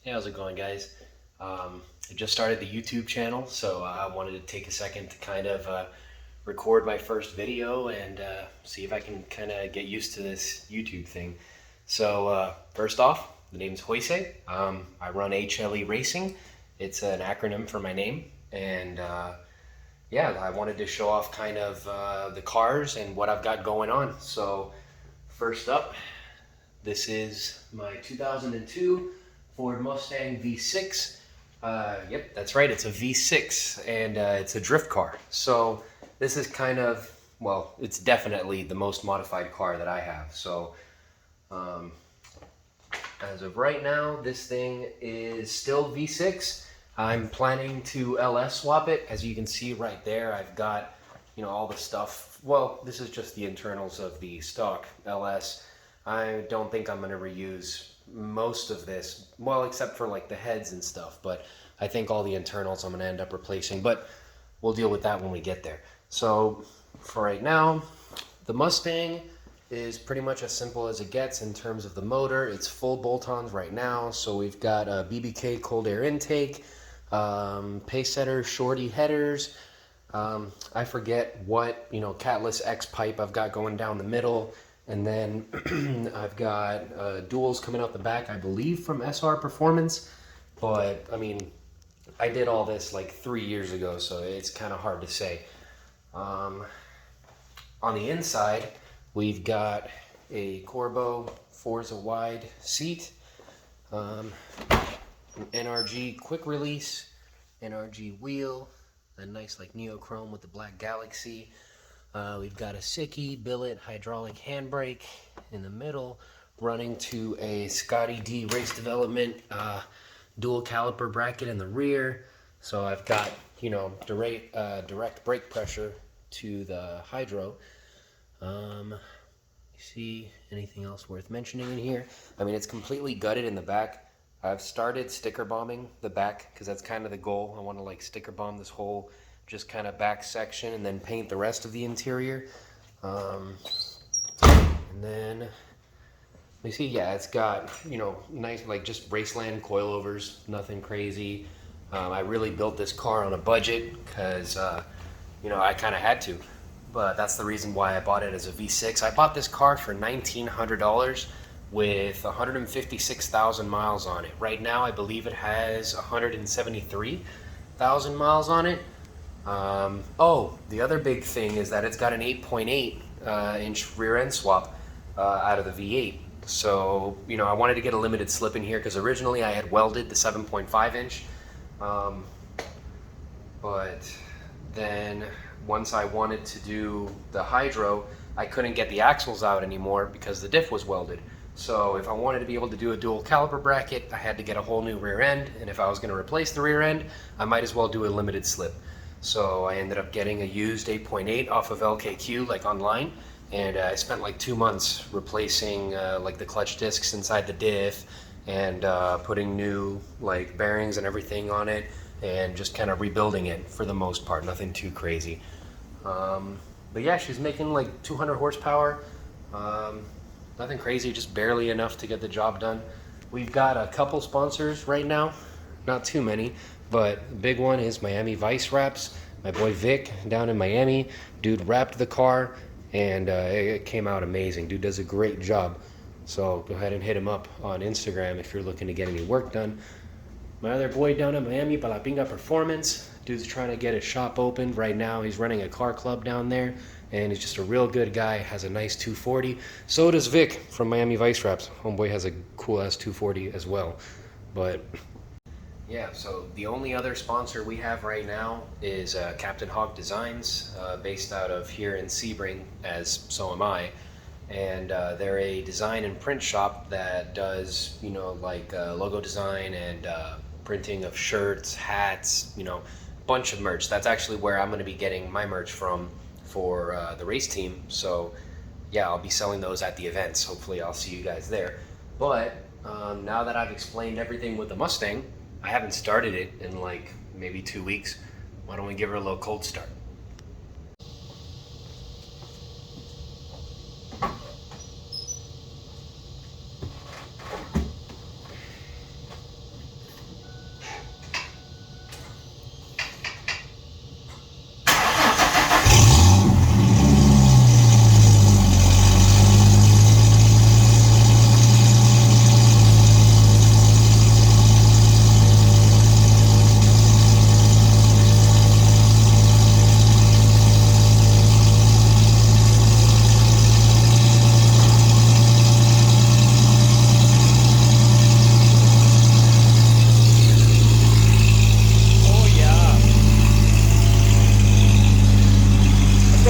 Hey, how's it going, guys? I just started the YouTube channel, so I wanted to take a second to kind of record my first video and see if I can kind of get used to this YouTube thing. So first off, the name's Hoise. I run HLE Racing. It's an acronym for my name, and yeah, I wanted to show off kind of the cars and what I've got going on. So first up, this is my 2002 Ford Mustang V6. Yep, that's right, it's a V6, and it's a drift car. So this is kind of, well, it's definitely the most modified car that I have. So as of right now, this thing is still V6. I'm planning to LS swap it. As you can see right there, I've got, all the stuff. Well, this is just the internals of the stock LS. I don't think I'm going to reuse most of this, well, except for like the heads and stuff, but I think all the internals I'm going to end up replacing, but we'll deal with that when we get there. So for right now, the Mustang is pretty much as simple as it gets in terms of the motor. It's full bolt-ons right now, so we've got a BBK cold air intake, pace setter, shorty headers. I forget what, catless X pipe I've got going down the middle. And then I've got duals coming out the back, I believe from SR Performance. But, I mean, I did all this like 3 years ago, so it's kind of hard to say. On the inside, we've got a Corbeau Forza wide seat, an NRG quick release, NRG wheel, a nice like neochrome with the black galaxy. We've got a Sickie billet hydraulic handbrake in the middle, running to a Scotty D Race Development dual caliper bracket in the rear. So I've got, direct brake pressure to the hydro. See anything else worth mentioning in here? I mean, it's completely gutted in the back. I've started sticker bombing the back because that's kind of the goal. I want to like sticker bomb this whole just kind of back section and then paint the rest of the interior. And then you see, yeah, it's got, nice like just Raceland coilovers, nothing crazy. I really built this car on a budget because, I kind of had to. But that's the reason why I bought it as a V6. I bought this car for $1,900 with 156,000 miles on it. Right now, I believe it has 173,000 miles on it. The other big thing is that it's got an 8.8 inch rear end swap out of the V8. So, I wanted to get a limited slip in here because originally I had welded the 7.5 inch. But then once I wanted to do the hydro, I couldn't get the axles out anymore because the diff was welded. So if I wanted to be able to do a dual caliper bracket, I had to get a whole new rear end. And if I was going to replace the rear end, I might as well do a limited slip. So I ended up getting a used 8.8 off of LKQ, like online, and I spent like 2 months replacing like the clutch discs inside the diff and putting new like bearings and everything on it and just kind of rebuilding it for the most part, nothing too crazy. But yeah, she's making like 200 horsepower, nothing crazy, just barely enough to get the job done. We've got a couple sponsors right now, not too many. But the big one is Miami Vice Wraps. My boy Vic down in Miami, dude wrapped the car and it came out amazing. Dude does a great job. So go ahead and hit him up on Instagram if you're looking to get any work done. My other boy down in Miami, Pinga Performance. Dude's trying to get his shop opened right now. He's running a car club down there and he's just a real good guy, has a nice 240. So does Vic from Miami Vice Wraps. Homeboy has a cool ass 240 as well. But yeah, so the only other sponsor we have right now is Captain Hog Designs, based out of here in Sebring, as so am I. And they're a design and print shop that does, like logo design and printing of shirts, hats, bunch of merch. That's actually where I'm going to be getting my merch from for the race team. So yeah, I'll be selling those at the events. Hopefully I'll see you guys there. But now that I've explained everything with the Mustang, I haven't started it in like maybe 2 weeks. Why don't we give her a little cold start?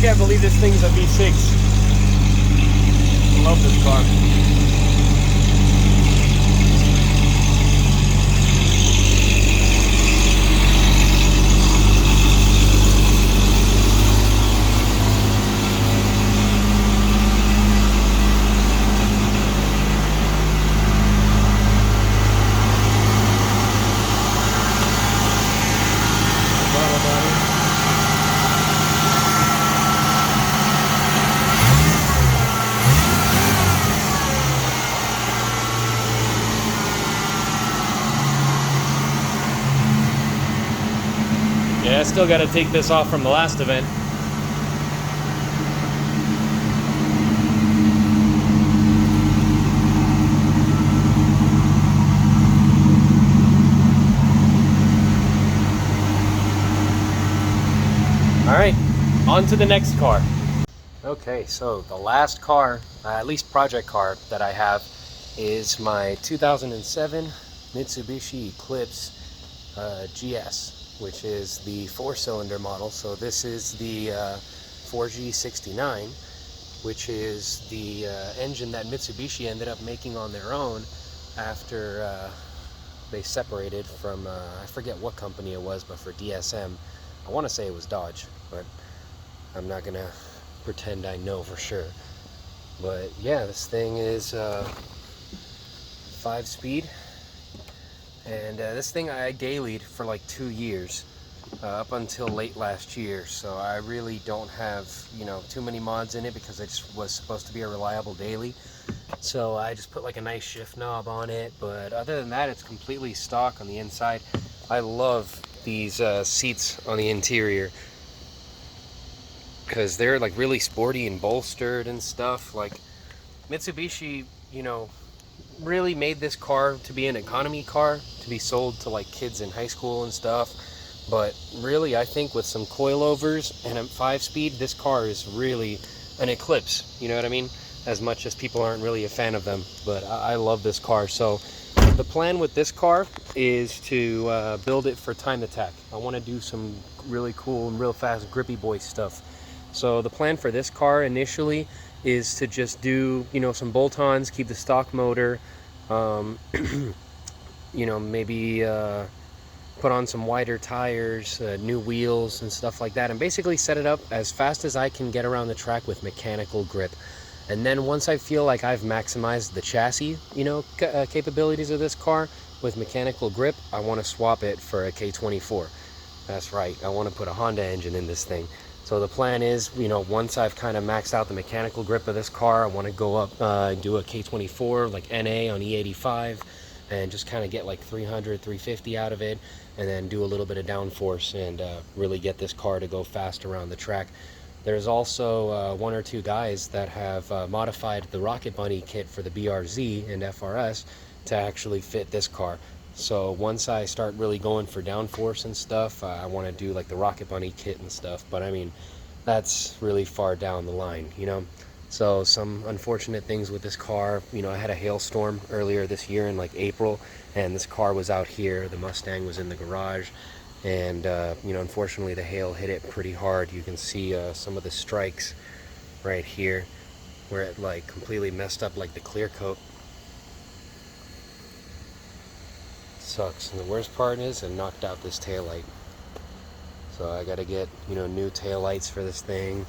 can't believe this thing's a V6. I love this car. Yeah, I still got to take this off from the last event. All right, on to the next car. Okay, so the last car, at least project car that I have, is my 2007 Mitsubishi Eclipse GS, which is the 4-cylinder model. So this is the 4G69, which is the engine that Mitsubishi ended up making on their own after they separated from, I forget what company it was, but for DSM. I want to say it was Dodge, but I'm not going to pretend I know for sure. But yeah, this thing is 5-speed. And this thing I dailied for like 2 years, up until late last year. So I really don't have, you know, too many mods in it because it just was supposed to be a reliable daily. So I just put like a nice shift knob on it. But other than that, it's completely stock on the inside. I love these seats on the interior because they're like really sporty and bolstered and stuff. Like Mitsubishi, you know, really made this car to be an economy car to be sold to like kids in high school and stuff. But really, I think with some coilovers and a 5-speed, this car is really an Eclipse, you know what I mean? As much as people aren't really a fan of them, but I love this car. So the plan with this car is to build it for time attack. I want to do some really cool and real fast grippy boy stuff. So the plan for this car initially is to just do, you know, some bolt-ons, keep the stock motor, you know, maybe put on some wider tires, new wheels and stuff like that, and basically set it up as fast as I can get around the track with mechanical grip. And then once I feel like I've maximized the chassis, you know, capabilities of this car with mechanical grip, I want to swap it for a K24. That's right, I want to put a Honda engine in this thing. So the plan is, you know, once I've kind of maxed out the mechanical grip of this car, I want to go up, do a K24, like NA on E85, and just kind of get like 300, 350 out of it, and then do a little bit of downforce and really get this car to go fast around the track. There's also 1 or 2 guys that have modified the Rocket Bunny kit for the BRZ and FRS to actually fit this car. So once I start really going for downforce and stuff, I want to do like the Rocket Bunny kit and stuff. But I mean, that's really far down the line, you know. So some unfortunate things with this car, you know, I had a hailstorm earlier this year in like April, and this car was out here. The Mustang was in the garage. And you know, unfortunately the hail hit it pretty hard. You can see some of the strikes right here where it like completely messed up like the clear coat. Sucks. And the worst part is it knocked out this taillight. So I gotta get, you know, new taillights for this thing.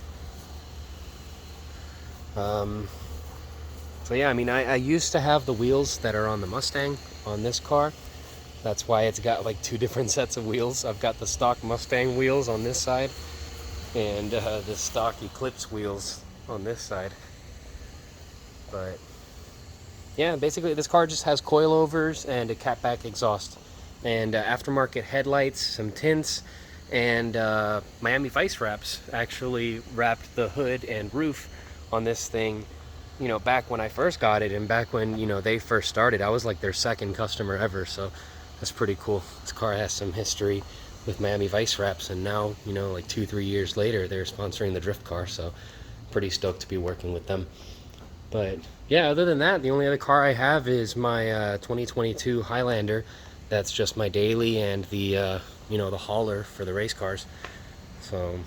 So yeah, I mean, I used to have the wheels that are on the Mustang on this car. That's why it's got like 2 different sets of wheels. I've got the stock Mustang wheels on this side and the stock Eclipse wheels on this side. But yeah, basically this car just has coilovers and a catback exhaust and aftermarket headlights, some tints, and Miami Vice wraps. Actually wrapped the hood and roof on this thing, you know, back when I first got it, and back when, you know, they first started. I was like their second customer ever, so that's pretty cool. This car has some history with Miami Vice wraps, and now, you know, like 2-3 years later, they're sponsoring the drift car, so pretty stoked to be working with them. But yeah, other than that, the only other car I have is my 2022 Highlander. That's just my daily and the you know, the hauler for the race cars. So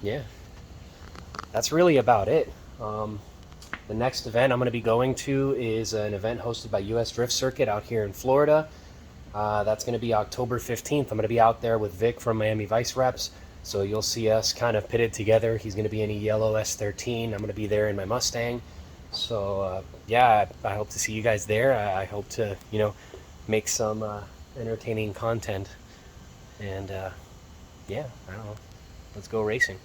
yeah. that's really about it. The next event I'm going to be going to is an event hosted by US Drift Circuit out here in Florida. That's going to be October 15th. I'm going to be out there with Vic from Miami Vice Reps. So you'll see us kind of pitted together. He's going to be in a yellow S13. I'm going to be there in my Mustang. So yeah, I hope to see you guys there. I hope to, you know, make some entertaining content. And yeah, I don't know. Let's go racing.